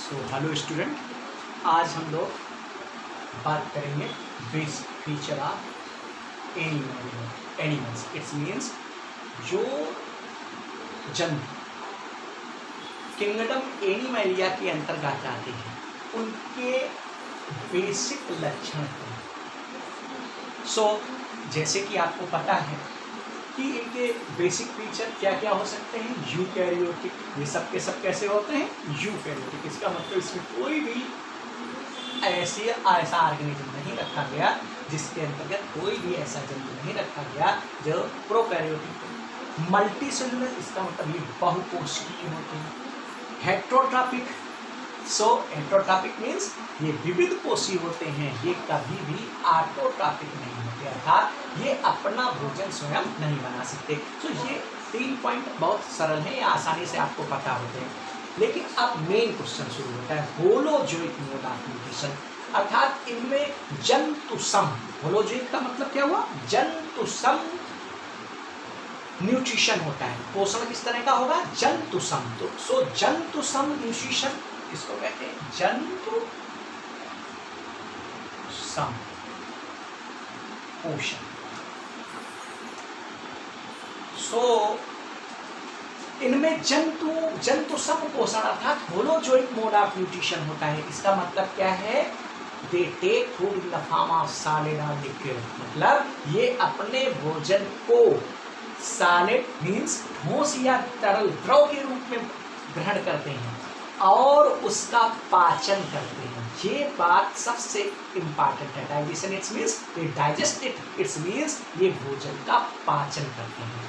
Hello student, आज हम लोग बात करेंगे basic feature of animals. It's means जो जंतु किंगडम एनिमलिया के अंतर्गत आते हैं उनके बेसिक लक्षण हैं। जैसे कि आपको पता है कि इनके बेसिक फीचर क्या क्या हो सकते हैं। यूकैरियोटिक, ये सब के सब कैसे होते हैं? यूकैरियोटिक। इसका मतलब इसमें कोई भी ऐसा ऑर्गेनिज्म नहीं रखा गया जिसके अंतर्गत कोई भी ऐसा जंतु नहीं रखा गया जो प्रोकैरियोटिक। मल्टी सेलुलर, इसका मतलब ये बहुकोशिकीय होते हैं। हेट्रोट्रॉपिक, हेट्रोट्रॉपिक मीन्स ये विविध कोषी होते हैं, ये कभी भी ऑटोट्रॉपिक नहीं होते, अर्थात ये अपना भोजन स्वयं नहीं बना सकते। ये 3 पॉइंट बहुत सरल हैं, ये आसानी से आपको पता होते हैं। लेकिन अब मेन क्वेश्चन शुरू होता है, होलोजोइक मोड ऑफ न्यूट्रिशन, अर्थात इनमें जंतुसम। होलोजोइक का मतलब क्या हुआ? जंतुसम न्यूट्रिशन होता है। पोषण किस तरह का होगा? जंतुसम। तो जंतुसम न्यूट्रिशन किसको कहते हैं? जंतु सम पोषण। इनमें जंतु सम पोषण अर्थात होलोजोइक मोड ऑफ न्यूट्रिशन होता है। इसका मतलब क्या है? They take food in the form of solid और लिक्विड, मतलब ये अपने भोजन को सॉलिड मीन्स ठोस या तरल द्रव के रूप में ग्रहण करते हैं और उसका पाचन करते हैं। ये बात सबसे इंपॉर्टेंट है। Digestion it's means they digest it, it's means ये भोजन का पाचन करते हैं।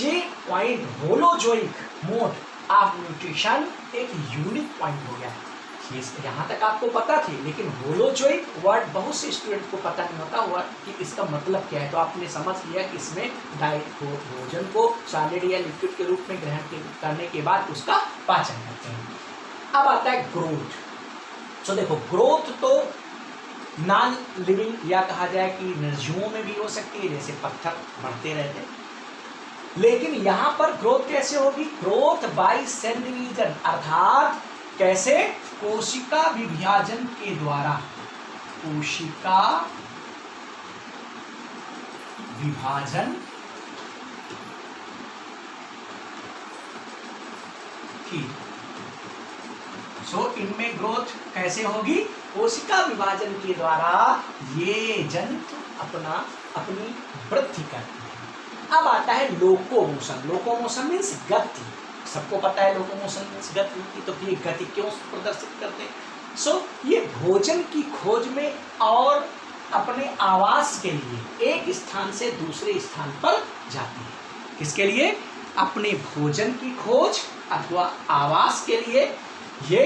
ये point holozoic mode of nutrition एक यूनिक पॉइंट हो गया। यहाँ तक आपको पता थी, लेकिन होलोजोइक वर्ड बहुत से स्टूडेंट को पता नहीं होता हुआ कि इसका मतलब क्या है। तो आपने समझ लिया कि इसमें भोजन को सॉलिड या लिक्विड के रूप में ग्रहण करने के बाद उसका पाचन करते हैं। अब आता है ग्रोथ। देखो, ग्रोथ तो नॉन लिविंग या कहा जाए कि निर्जीवों में भी हो सकती है, जैसे पत्थर बढ़ते रहते हैं। लेकिन यहाँ पर ग्रोथ कैसे होगी? ग्रोथ बाय सेल डिवीजन, अर्थात कैसे? कोशिका विभाजन के द्वारा। कोशिका विभाजन की। इनमें ग्रोथ कैसे होगी? कोशिका विभाजन के द्वारा ये जंतु अपनी वृद्धि करते हैं। अब आता है लोकोमोशन। लोकोमोशन मीन्स गति। सबको पता है लोकोमोशन मीन्स गति की, तो ये गति क्यों प्रदर्शित करते हैं? ये भोजन की खोज में और अपने आवास के लिए एक स्थान से दूसरे स्थान पर जाते हैं। किसके लिए? अपने भोजन की खोज अथवा आवास के लिए ये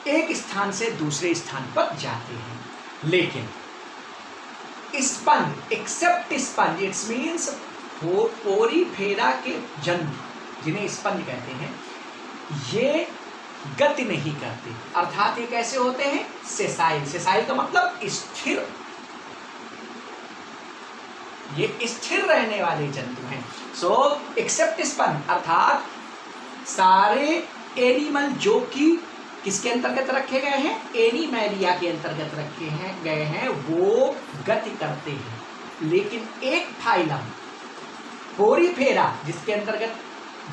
एक स्थान से दूसरे स्थान पर जाते हैं। लेकिन sponge, except sponge, it's means Porifera के जंतु जिन्हें स्पंज कहते हैं, ये गति नहीं करते, अर्थात ये कैसे होते हैं? सेसाइल। सेसाइल का मतलब स्थिर, ये स्थिर रहने वाले जंतु हैं। एक्सेप्ट स्पंज अर्थात सारे एनिमल जो कि किसके अंतर्गत रखे गए हैं? एनिमलिया के अंतर्गत गए हैं, वो गति करते हैं। लेकिन एक फाइलम पोरीफेरा, जिसके अंतर्गत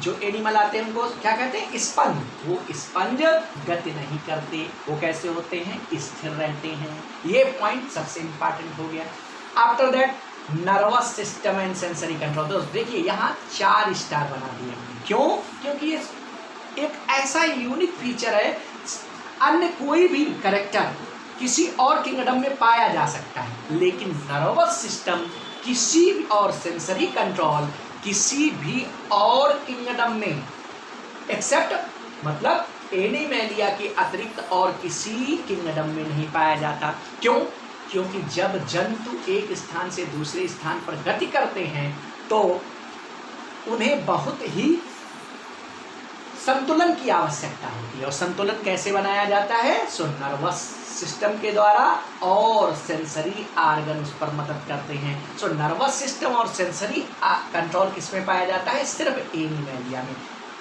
जो एनिमल आते हैं उनको क्या कहते हैं? स्पंज। वो स्पंज गति नहीं करते, वो कैसे होते हैं? स्थिर रहते हैं। ये पॉइंट सबसे इंपॉर्टेंट हो गया। After that nervous system and sensory control. दोस्त देखिए, यहाँ 4 स्टार बना दिए। क्यों? क्योंकि ये एक ऐसा यूनिक फीचर है, अन्य कोई भी कैरेक्टर किसी और किंगडम में पाया जा सकता है, लेकिन नर्वस सिस्टम किसी भी और सेंसरी कंट्रोल किसी भी और किंगडम में एक्सेप्ट मतलब एनिमलिया के अतिरिक्त और किसी किंगडम में नहीं पाया जाता। क्यों? क्योंकि जब जंतु एक स्थान से दूसरे स्थान पर गति करते हैं तो उन्हें बहुत ही संतुलन की आवश्यकता होती है। और संतुलन कैसे बनाया जाता है? नर्वस सिस्टम के द्वारा और सेंसरी आर्गन उस पर मदद करते हैं। नर्वस सिस्टम और सेंसरी कंट्रोल किस में पाया जाता है? सिर्फ एनिमलिया में।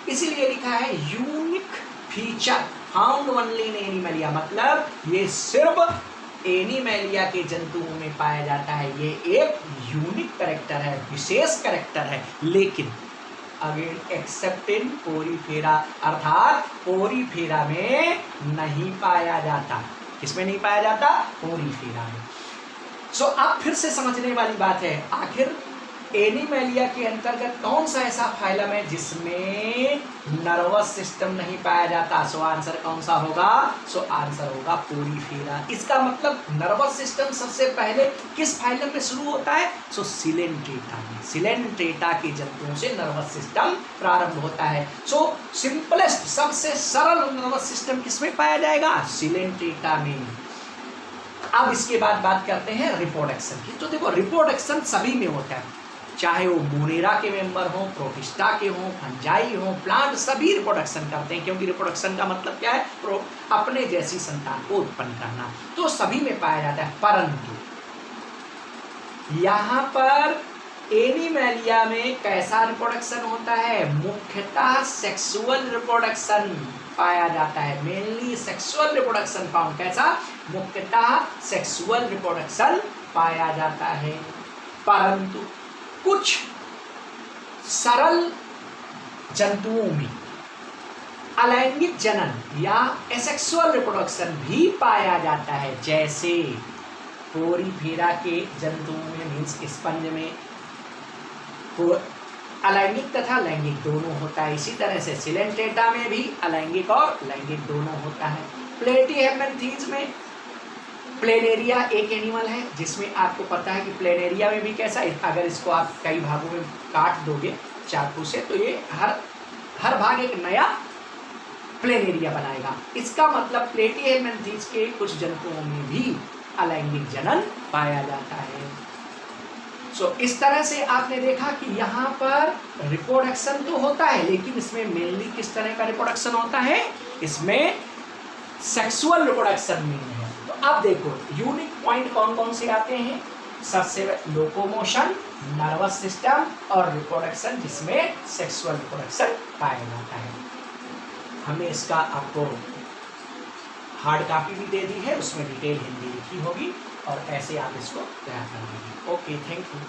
इसीलिए लिखा है unique feature found only in Animalia, मतलब ये सिर्फ एनिमैलिया के जंतुओं में पाया जाता है। ये एक यूनिक कैरेक्टर है, विशेष कैरेक्टर है। लेकिन अगेन एक्सेप्ट इन पोरीफेरा, अर्थात पोरीफेरा में नहीं पाया जाता। किसमें नहीं पाया जाता? पोरीफेरा में। सो अब फिर से समझने वाली बात है, आखिर एनिमैलिया के अंतर्गत कौन सा ऐसा फाइलम है जिसमें नर्वस सिस्टम नहीं पाया जाता? सो आंसर कौन सा होगा? सो आंसर होगा पोरीफेरा। इसका मतलब नर्वस सिस्टम सबसे पहले किस फाइलम में शुरू होता है? सो सिलेंट्रेटा में। सिलेंट्रेटा के जंतुओं से नर्वस सिस्टम प्रारंभ होता है। सो सिंपलेस्ट, सबसे सरल नर्वस सिस्टम किसमें पाया जाएगा? सिलेंट्रेटा में। अब इसके बाद बात करते हैं रिप्रोडक्शन की। तो देखो रिप्रोडक्शन सभी में होता है, चाहे वो मोनेरा के मेंबर हो, प्रोटिस्टा के हो, फंजाई हो, प्लांट, सभी रिप्रोडक्शन करते हैं, क्योंकि रिप्रोडक्शन का मतलब क्या है? अपने जैसी संतान को उत्पन्न करना। तो सभी में पाया जाता है, परंतु यहाँ पर एनिमैलिया में कैसा रिप्रोडक्शन होता है? मुख्यतः सेक्सुअल रिप्रोडक्शन पाया जाता है। Mainly sexual reproduction found. कैसा? मुख्यतः सेक्सुअल रिप्रोडक्शन पाया जाता है। परंतु कुछ सरल जंतुओं में अलैंगिक जनन या एसेक्सुअल रिप्रोडक्शन भी पाया जाता है, जैसे पोरीफेरा के जंतुओं में, मीन्स स्पंज में अलैंगिक तथा लैंगिक दोनों होता है। इसी तरह से सिलेंट्रेटा में भी अलैंगिक और लैंगिक दोनों होता है। प्लेटीहेल्मिन्थीज में प्लेनेरिया एक एनिमल है जिसमें आपको पता है कि प्लेनेरिया में भी कैसा है, अगर इसको आप कई भागों में काट दोगे चाकू से तो ये हर भाग एक नया प्लेनेरिया बनाएगा। इसका मतलब प्लेटीहेल्मिन्थीज के कुछ जंतुओं में भी अलैंगिक जनन पाया जाता है। सो इस तरह से आपने देखा कि यहाँ पर रिप्रोडक्शन तो होता है, लेकिन इसमें मेनली किस तरह का रिप्रोडक्शन होता है? इसमें सेक्सुअल रिप्रोडक्शन मेन है। तो अब देखो यूनिक पॉइंट कौन कौन से आते हैं? सबसे लोकोमोशन, नर्वस सिस्टम और रिप्रोडक्शन, जिसमें सेक्सुअल रिप्रोडक्शन पाया जाता है। हमने इसका आपको हार्ड कॉपी भी दे दी है, उसमें डिटेल हिंदी लिखी होगी और ऐसे आप इसको तैयार कर लीजिए। Okay, thank you.